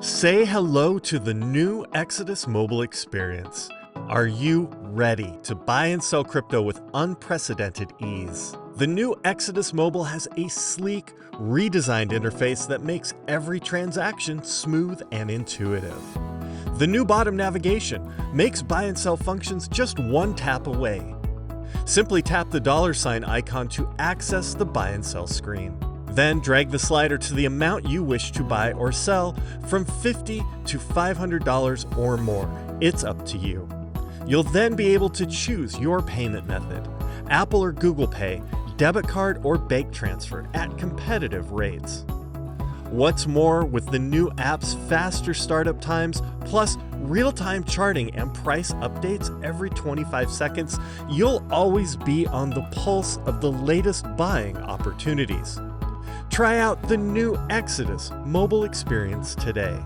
Say hello to the new Exodus mobile experience. Are you ready to buy and sell crypto with unprecedented ease? The new Exodus Mobile has a sleek, redesigned interface that makes every transaction smooth and intuitive. The new bottom navigation makes buy and sell functions just one tap away. Simply tap the $ icon to access the buy and sell screen. Then drag the slider to the amount you wish to buy or sell from $50 to $500 or more. It's up to you. You'll then be able to choose your payment method, Apple or Google Pay, debit card or bank transfer at competitive rates. What's more, with the new app's faster startup times, plus real-time charting and price updates every 25 seconds, you'll always be on the pulse of the latest buying opportunities. Try out the new Exodus mobile experience today.